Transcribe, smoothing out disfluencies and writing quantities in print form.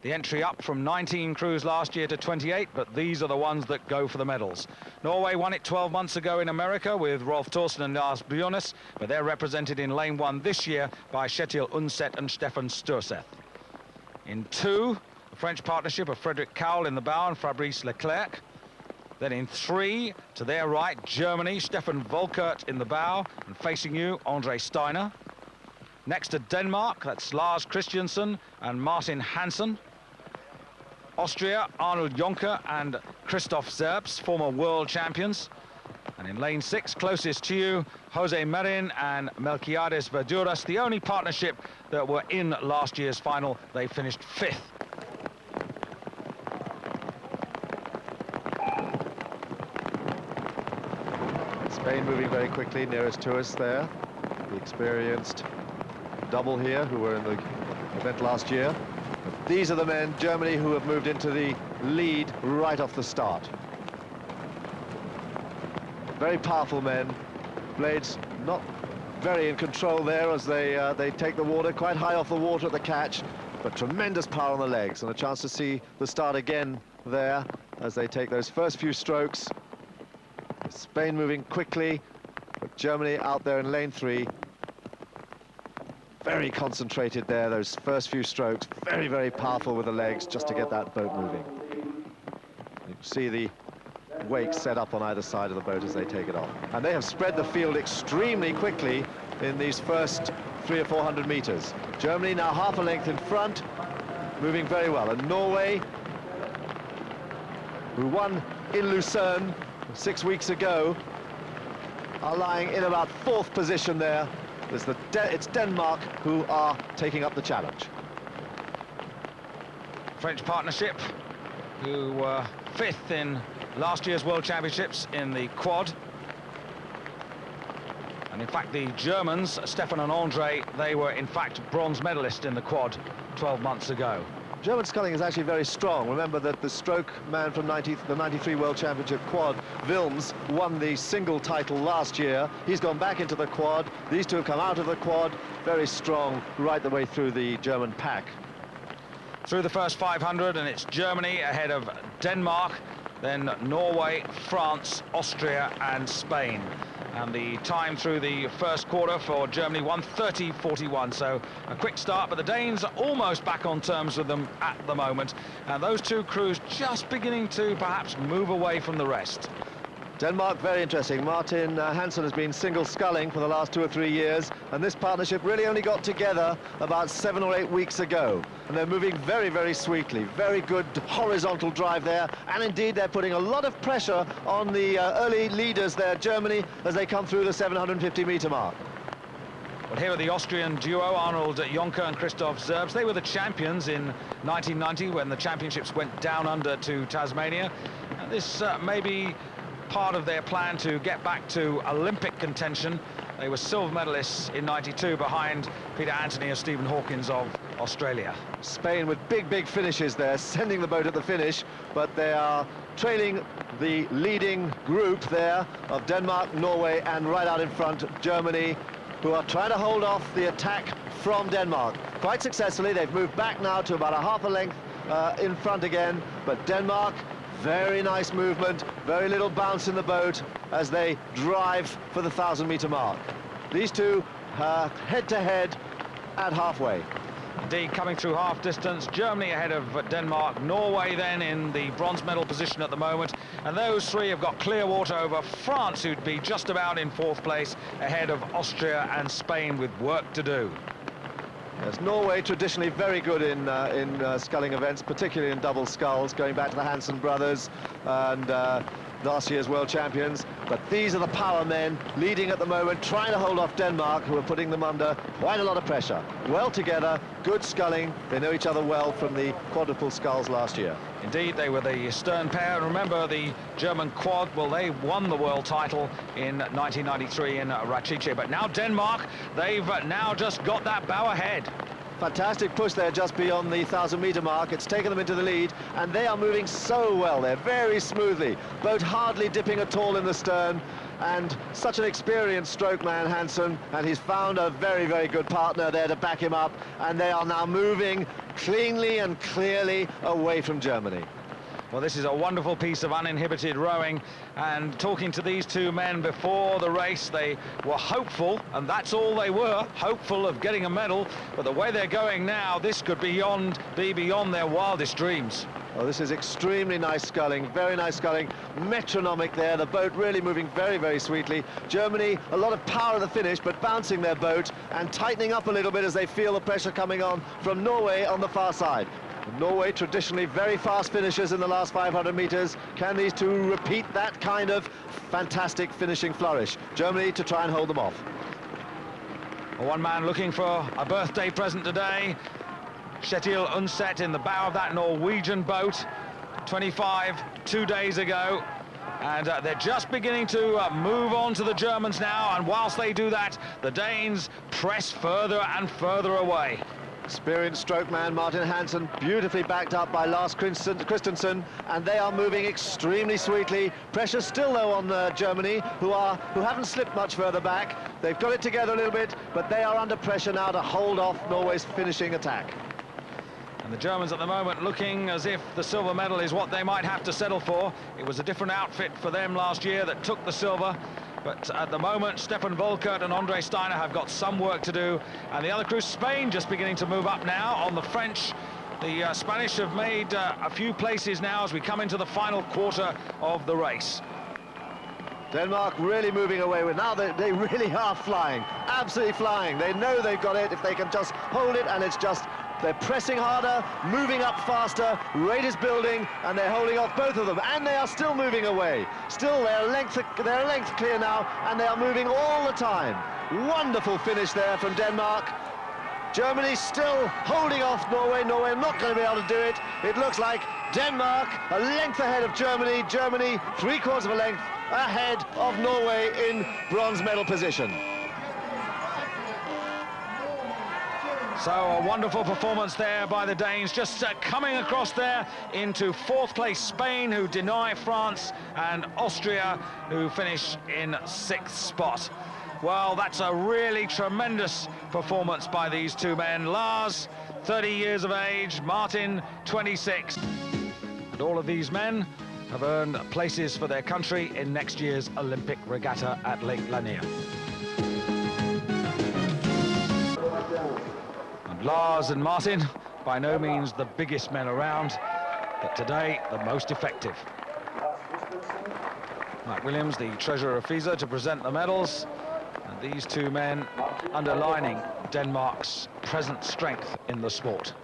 The entry up from 19 crews last year to 28, but these are the ones that go for the medals. Norway won it 12 months ago in America with Rolf Thorsen and Lars Bjornes, but they're represented in lane 1 this year by Kjetil Undset and Stefan Sturseth. In 2, the French partnership of Frederick Cowell in the bow and Fabrice Leclerc. Then in 3, to their right, Germany, Stefan Volkert in the bow, and facing you, Andre Steiner. Next to Denmark, that's Lars Christiansen and Martin Hansen. Austria, Arnold Jonker and Christoph Zerbs, former world champions. And in lane 6, closest to you, Jose Marin and Melquiades Verduras, the only partnership that were in last year's final. They finished 5th. Spain moving very quickly, nearest to us there. The experienced double here, who were in the event last year. But these are the men, Germany, who have moved into the lead right off the start. Very powerful men. Blades not very in control there as they take the water, quite high off the water at the catch, but tremendous power on the legs, and a chance to see the start again there as they take those first few strokes. Spain moving quickly, but Germany out there in lane 3. Very concentrated there, those first few strokes, very, very powerful with the legs just to get that boat moving. You can see the wakes set up on either side of the boat as they take it off. And they have spread the field extremely quickly in these first 300 or 400 meters. Germany now half a length in front, moving very well. And Norway, who won in Lucerne 6 weeks ago, are lying in about 4th position there. It's Denmark who are taking up the challenge. French partnership, who were 5th in last year's World Championships in the quad. And in fact, the Germans, Stefan and Andre, they were in fact bronze medalists in the quad 12 months ago. German sculling is actually very strong. Remember that the stroke man from the 93 World Championship quad, Wilms, won the single title last year. He's gone back into the quad. These two have come out of the quad. Very strong right the way through the German pack. Through the first 500, and it's Germany ahead of Denmark, then Norway, France, Austria and Spain. And the time through the first quarter for Germany, 1:30.41. So a quick start, but the Danes are almost back on terms with them at the moment. And those two crews just beginning to perhaps move away from the rest. Denmark, very interesting. Martin Hansen has been single sculling for the last 2 or 3 years, and this partnership really only got together about 7 or 8 weeks ago. And they're moving very, very sweetly. Very good horizontal drive there, and indeed they're putting a lot of pressure on the early leaders there, Germany, as they come through the 750-meter mark. Well, here are the Austrian duo, Arnold Jonker and Christoph Zerbs. They were the champions in 1990 when the championships went down under to Tasmania. And this may be part of their plan to get back to Olympic contention. They were silver medalists in 92 behind Peter Anthony and Stephen Hawkins of Australia. Spain with big, big finishes there, sending the boat at the finish, but they are trailing the leading group there of Denmark, Norway, and right out in front, Germany, who are trying to hold off the attack from Denmark. Quite successfully, they've moved back now to about a half a length in front again, but Denmark, very nice movement, very little bounce in the boat as they drive for the 1,000-meter mark. These two head-to-head at halfway. Indeed, coming through half distance, Germany ahead of Denmark, Norway then in the bronze medal position at the moment, and those three have got clear water over France, who'd be just about in 4th place, ahead of Austria and Spain with work to do. Yes, Norway traditionally very good in sculling events, particularly in double sculls, going back to the Hansen brothers and last year's world champions. But these are the power men leading at the moment, trying to hold off Denmark, who are putting them under quite a lot of pressure. Well together, good sculling. They know each other well from the quadruple sculls last year. Indeed, they were the stern pair. And remember, the German quad, well, they won the world title in 1993 in Rachice. But now Denmark, they've now just got that bow ahead. Fantastic push there just beyond the 1,000-meter mark. It's taken them into the lead, and they are moving so well there, very smoothly. Boat hardly dipping at all in the stern, and such an experienced strokeman, Hansen, and he's found a very, very good partner there to back him up, and they are now moving cleanly and clearly away from Germany. Well, this is a wonderful piece of uninhibited rowing, and talking to these two men before the race, they were hopeful, and that's all they were, hopeful of getting a medal, but the way they're going now, this could be beyond their wildest dreams. Oh, this is extremely nice sculling, very nice sculling, metronomic there, the boat really moving very, very sweetly. Germany, a lot of power at the finish, but bouncing their boat and tightening up a little bit as they feel the pressure coming on from Norway on the far side. Norway, traditionally very fast finishers in the last 500 meters. Can these two repeat that kind of fantastic finishing flourish? Germany to try and hold them off. One man looking for a birthday present today. Kjetil Undset in the bow of that Norwegian boat, 25 2 days ago. And they're just beginning to move on to the Germans now, and whilst they do that, the Danes press further and further away. Experienced strokeman Martin Hansen, beautifully backed up by Lars Christensen, and they are moving extremely sweetly. Pressure still low on Germany, who haven't slipped much further back. They've got it together a little bit, but they are under pressure now to hold off Norway's finishing attack. And the Germans at the moment looking as if the silver medal is what they might have to settle for. It was a different outfit for them last year that took the silver. But at the moment, Stefan Volkert and Andre Steiner have got some work to do. And the other crew, Spain, just beginning to move up now on the French. The Spanish have made a few places now as we come into the final quarter of the race. Denmark really moving away with now. They really are flying, absolutely flying. They know they've got it if they can just hold it, and it's just they're pressing harder, moving up faster, rate is building, and they're holding off both of them, and they are still moving away. Still, they're a length clear now, and they are moving all the time. Wonderful finish there from Denmark. Germany still holding off Norway. Norway not going to be able to do it. It looks like Denmark a length ahead of Germany. Germany 3/4 of a length ahead of Norway in bronze medal position. So a wonderful performance there by the Danes, just coming across there into 4th place Spain, who deny France, and Austria, who finish in 6th spot. Well, that's a really tremendous performance by these two men. Lars, 30 years of age, Martin, 26. And all of these men have earned places for their country in next year's Olympic regatta at Lake Lanier. Lars and Martin, by no means the biggest men around, but today the most effective. Mike Williams, the treasurer of FISA, to present the medals, and these two men underlining Denmark's present strength in the sport.